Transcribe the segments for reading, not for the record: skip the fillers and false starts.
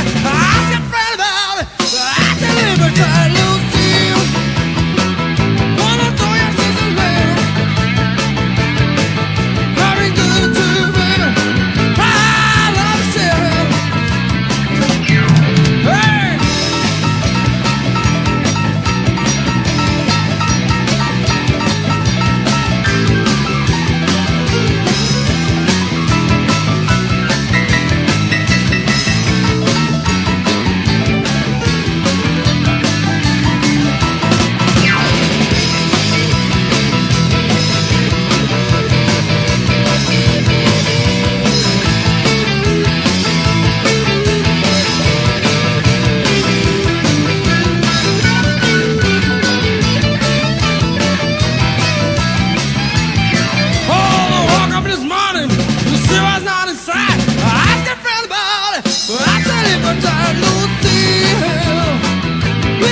Ask your friend about it. I tell him to try to lose you. Wanna throw your sister's man. I've been good to you, baby. I love to see him. Hey!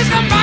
Somebody